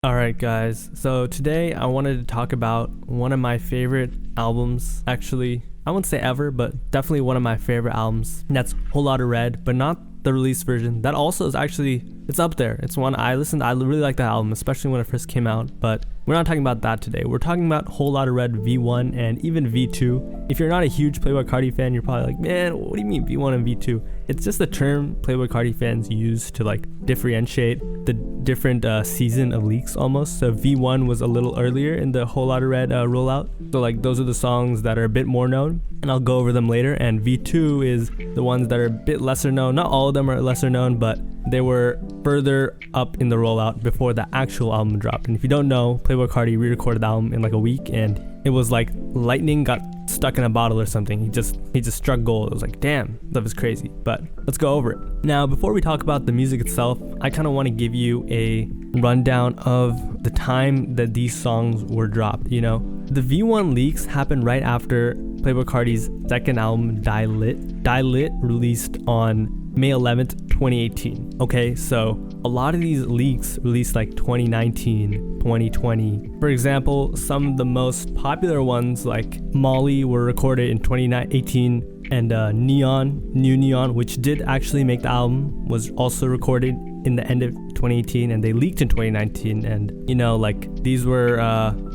Alright guys, so today I wanted to talk about one of my favorite albums. Actually, I wouldn't say ever, but definitely one of my favorite albums. And that's Whole Lotta Red, but not the release version. That also is actually, it's up there. It's one I really like that album, especially when it first came out, but we're not talking about that today. We're talking about Whole Lotta Red V1 and even V2. If you're not a huge Playboi Carti fan, you're probably like, man, what do you mean V1 and V2? It's just the term Playboi Carti fans use to like differentiate the different season of leaks almost. So V1 was a little earlier in the Whole Lotta Red rollout. So like those are the songs that are a bit more known, and I'll go over them later. And V2 is the ones that are a bit lesser known. Not all of them are lesser known, but they were further up in the rollout before the actual album dropped. And if you don't know, Playboi Carti re-recorded the album in like a week, and it was like lightning got stuck in a bottle or something. He just struck gold. It was like, damn, stuff is crazy. But let's go over it. Now, before we talk about the music itself, I kind of want to give you a rundown of the time that these songs were dropped. You know, the V1 leaks happened right after Playboi Carti's second album, Die Lit. Die Lit released on May 11th, 2018. Okay, so a lot of these leaks released like 2019, 2020. For example, some of the most popular ones like Molly were recorded in 2018, and New Neon, which did actually make the album, was also recorded in the end of 2018, and they leaked in 2019. And you know, like these were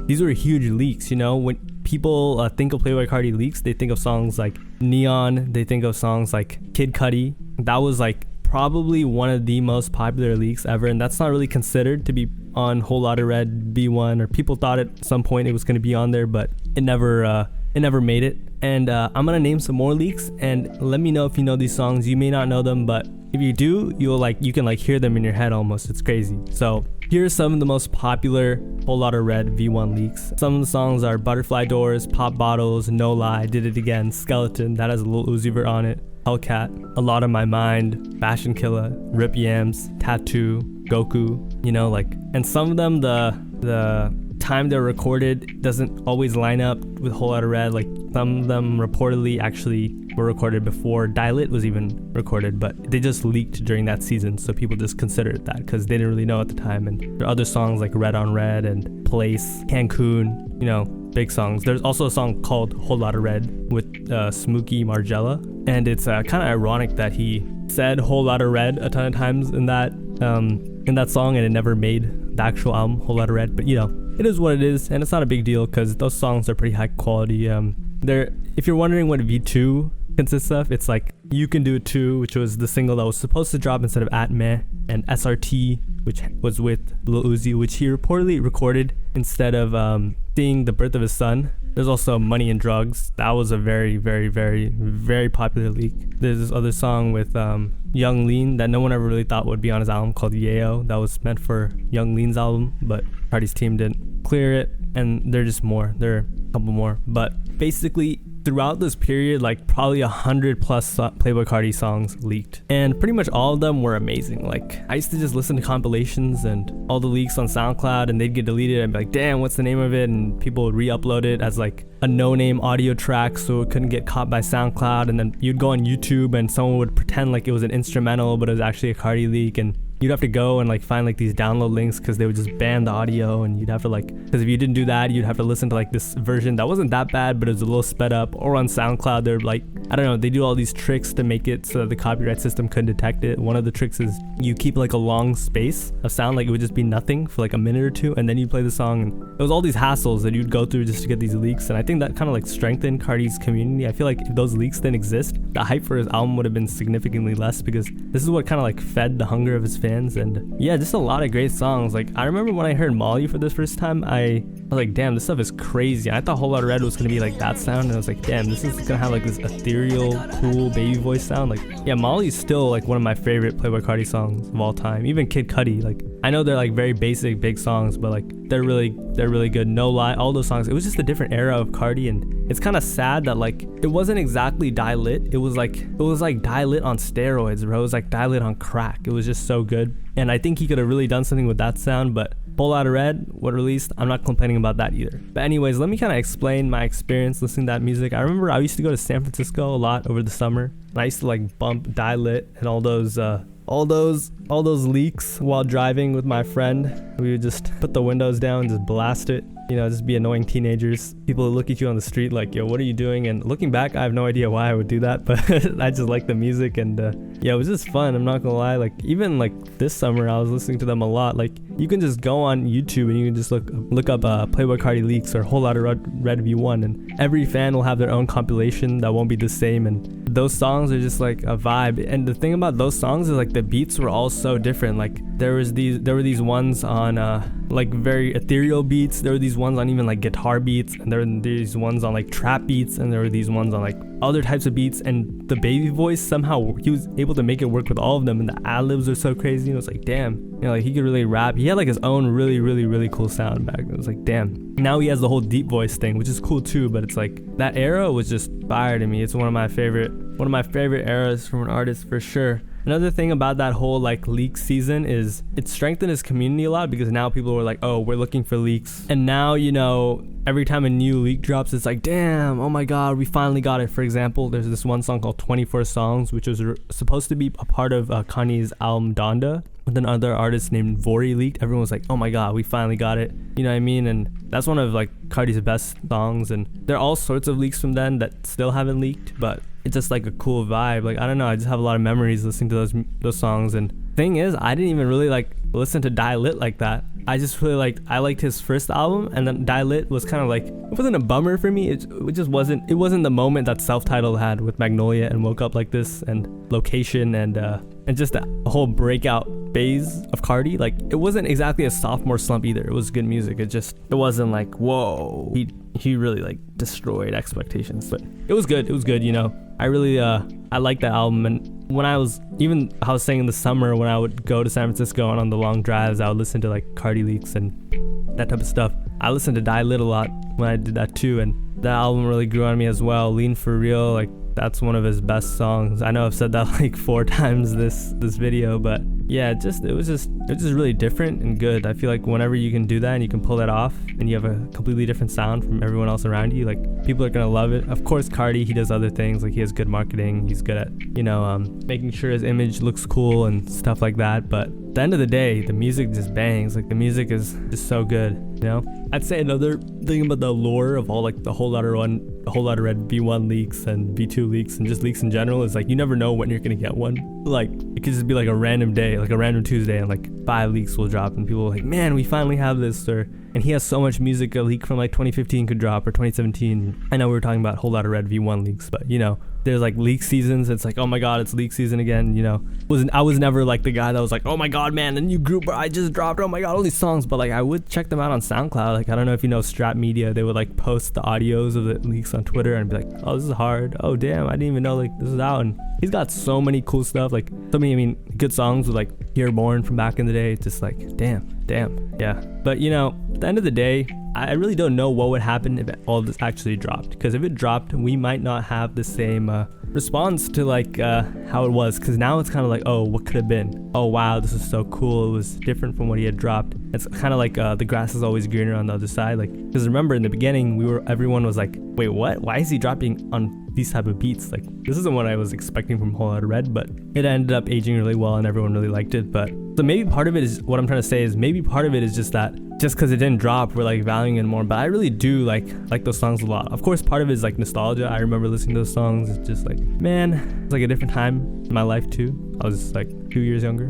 huge leaks. You know, when people think of Playboi Carti leaks, they think of songs like Neon, they think of songs like Kid Cudi. That was like probably one of the most popular leaks ever, and that's not really considered to be on Whole Lotta Red V1, or people thought at some point it was going to be on there, but it never made it. And I'm gonna name some more leaks, and let me know if you know these songs. You may not know them, but if you do, you can like hear them in your head almost. It's crazy. So here are some of the most popular Whole Lotta Red V1 leaks. Some of the songs are Butterfly Doors, Pop Bottles, No Lie, Did It Again, Skeleton, that has a Lil Uzi Vert on it, Hellcat, A Lot on My Mind, Fashion Killa, Rip Yams, Tattoo, Goku, you know, like, and some of them, the time they're recorded doesn't always line up with Whole Lotta Red. Like some of them reportedly actually were recorded before Die Lit was even recorded, but they just leaked during that season, so people just considered it that because they didn't really know at the time. And there are other songs like Red on Red and Place, Cancun, you know, big songs. There's also a song called Whole Lotta Red with Smokey Margella, and it's kind of ironic that he said Whole Lotta Red a ton of times in that song, and it never made the actual album Whole Lotta Red. But you know, it is what it is, and it's not a big deal because those songs are pretty high quality. If you're wondering what V2 consists of, it's like You Can Do It Too, which was the single that was supposed to drop instead of At Meh, and SRT, which was with Lil Uzi, which he reportedly recorded instead of seeing the birth of his son. There's also Money and Drugs. That was a very, very, very, very popular leak. There's this other song with Young Lean that no one ever really thought would be on his album called Yayo. That was meant for Young Lean's album, but Carti's team didn't clear it, and there are just more. There are a couple more. But basically, throughout this period, like probably 100 plus Playboi Carti songs leaked, and pretty much all of them were amazing. Like I used to just listen to compilations and all the leaks on SoundCloud, and they'd get deleted and be like, damn, what's the name of it? And people would re-upload it as like a no-name audio track so it couldn't get caught by SoundCloud. And then you'd go on YouTube and someone would pretend like it was an instrumental, but it was actually a Carti leak, and you'd have to go and like find like these download links because they would just ban the audio, and you'd have to like, because if you didn't do that, you'd have to listen to like this version that wasn't that bad, but it was a little sped up. Or on SoundCloud, they're like, I don't know, they do all these tricks to make it so that the copyright system couldn't detect it. One of the tricks is you keep like a long space of sound, like it would just be nothing for like a minute or two, and then you play the song, and it was all these hassles that you'd go through just to get these leaks. And I think that kind of like strengthened Carti's community. I feel like if those leaks didn't exist, the hype for his album would have been significantly less, because this is what kind of like fed the hunger of his fans. And yeah, just a lot of great songs. Like I remember when I heard Molly for the first time, I was like, damn, this stuff is crazy. I thought Whole Lotta Red was gonna be like that sound, and I was like, damn, this is gonna have like this ethereal, cool baby voice sound. Like, yeah, Molly's still like one of my favorite Playboi Carti songs of all time. Even Kid Cudi, like I know they're like very basic big songs, but like they're really good. No Lie, all those songs. It was just a different era of Carti, and it's kind of sad that like it wasn't exactly Die Lit. It was like Die Lit on steroids, bro. It was like Die Lit on crack. It was just so good, and I think he could have really done something with that sound. But Whole Lotta Red, what released, I'm not complaining about that either. But anyways, let me kind of explain my experience listening to that music. I remember I used to go to San Francisco a lot over the summer, and I used to like bump Die Lit and all those all those leaks while driving with my friend. We would just put the windows down and just blast it. You know, just be annoying teenagers. People look at you on the street like, yo, what are you doing? And looking back, I have no idea why I would do that, but I just like the music, and yeah, it was just fun. I'm not gonna lie. Like, even like this summer, I was listening to them a lot. Like, you can just go on YouTube and you can just look up Playboi Carti leaks or Whole Lotta Red V1, and every fan will have their own compilation that won't be the same, and those songs are just like a vibe. And the thing about those songs is like the beats were all so different. Like, there were these ones on like very ethereal beats, there were these ones on even like guitar beats, and there were these ones on like trap beats, and there were these ones on like other types of beats. And the baby voice, somehow he was able to make it work with all of them, and the ad-libs are so crazy. And it was like, damn, you know, like he could really rap. He had like his own really cool sound back then. It was like, damn. Now he has the whole deep voice thing, which is cool too, but it's like that era was just fire to me. It's one of my favorite eras from an artist for sure. Another thing about that whole like leak season is it strengthened his community a lot, because now people were like, oh, we're looking for leaks. And now, you know, every time a new leak drops, it's like, damn, oh my god, we finally got it. For example, there's this one song called 24 Songs, which was supposed to be a part of Kanye's album Donda, with another artist named Vori leaked. Everyone was like, oh my god, we finally got it. You know what I mean? And that's one of like Carti's best songs, and there are all sorts of leaks from then that still haven't leaked, but it's just like a cool vibe. Like, I don't know, I just have a lot of memories listening to those songs. And thing is, I didn't even really like listen to Die Lit like that. I just really I liked his first album, and then Die Lit was kind of like, it wasn't a bummer for me. It just wasn't the moment that Self-Titled had with Magnolia and Woke Up Like This and Location, and just the whole breakout phase of Carti. Like, it wasn't exactly a sophomore slump either. It was good music. It wasn't like, whoa, he really like destroyed expectations, but it was good, you know. I really I liked that album. And when I was saying in the summer, when I would go to San Francisco and on the long drives, I would listen to like Carti leaks and that type of stuff. I listened to Die Lit a lot when I did that too, and that album really grew on me as well. Lean For Real, like, that's one of his best songs. I know I've said that like 4 times this video, but yeah, it was just really different and good. I feel like whenever you can do that and you can pull that off and you have a completely different sound from everyone else around you, like, people are gonna love it. Of course, Carti, he does other things, like he has good marketing, he's good at, you know, making sure his image looks cool and stuff like that, but at the end of the day, the music just bangs. Like, the music is just so good, you know. I'd say another thing about the allure of all like the Whole Lotta Red V1 leaks and V2 leaks and just leaks in general is like, you never know when you're gonna get one. Like, it could just be like a random day, like a random Tuesday, and like 5 leaks will drop and people are like, man, we finally have this. And he has so much music. A leak from like 2015 could drop, or 2017. I know we were talking about Whole Lotta Red V1 leaks, but you know, there's like leak seasons. It's like, oh my god, it's leak season again, you know. I was never like the guy that was like, oh my god, man, the new group I just dropped, oh my god, all these songs. But like, I would check them out on SoundCloud. Like, I don't know if you know Strap Media, they would like post the audios of the leaks on Twitter and be like, oh, this is hard, oh damn, I didn't even know like this is out. And he's got so many cool stuff, like so many, I mean, good songs with like Here Born from back in the day. It's just like, damn, yeah. But you know, at the end of the day, I really don't know what would happen if all of this actually dropped, because if it dropped, we might not have the same response to like how it was, because now it's kind of like, oh, what could have been? Oh wow, this is so cool, it was different from what he had dropped. It's kind of like the grass is always greener on the other side. Like, because remember in the beginning, everyone was like, wait, what? Why is he dropping on these type of beats? Like, this isn't what I was expecting from Whole Lotta Red, but it ended up aging really well and everyone really liked it. But so maybe part of it is, what I'm trying to say is, maybe part of it is just that just because it didn't drop, we're like valuing it more. But I really do like those songs a lot. Of course, part of it is like nostalgia. I remember listening to those songs. It's just like, man, it's like a different time in my life too. I was like 3 years younger.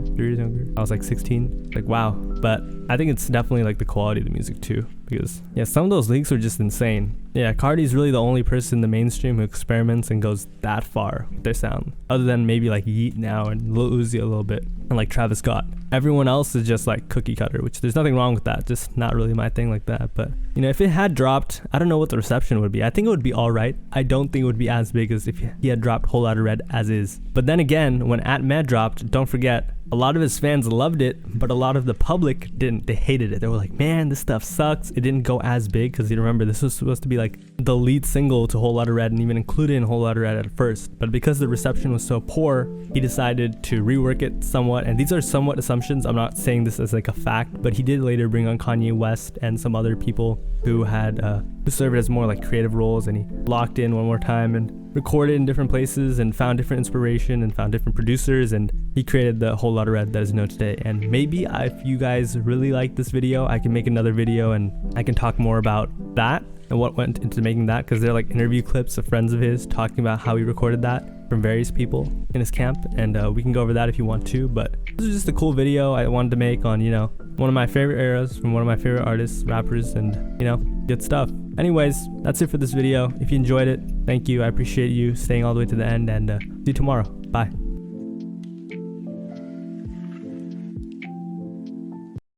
I was like 16. Like, wow. But I think it's definitely like the quality of the music too, because yeah, some of those leaks are just insane. Yeah, Carti's really the only person in the mainstream who experiments and goes that far with their sound, other than maybe like Yeet now and Lil Uzi a little bit, and like Travis Scott. Everyone else is just like cookie cutter, which there's nothing wrong with that, just not really my thing like that. But you know, if it had dropped, I don't know what the reception would be. I think it would be alright. I don't think it would be as big as if he had dropped Whole Lotta Red as is. But then again, when At Med dropped, don't forget, a lot of his fans loved it, but a lot of the public didn't. They hated it. They were like, man, this stuff sucks. It didn't go as big, because you remember this was supposed to be like the lead single to Whole Lotta Red, and even included in Whole Lotta Red at first. But because the reception was so poor, he decided to rework it somewhat. And these are somewhat assumptions. I'm not saying this as like a fact, but he did later bring on Kanye West and some other people who had who served as more like creative roles, and he locked in one more time. And recorded in different places and found different inspiration and found different producers, and he created the Whole Lotta Red that is known today. And maybe if you guys really like this video, I can make another video and I can talk more about that and what went into making that, because they're like interview clips of friends of his talking about how he recorded that from various people in his camp, and we can go over that if you want to. But this is just a cool video I wanted to make on, you know, one of my favorite eras from one of my favorite artists, rappers, and, you know, good stuff. Anyways, that's it for this video. If you enjoyed it, thank you. I appreciate you staying all the way to the end, and see you tomorrow. Bye.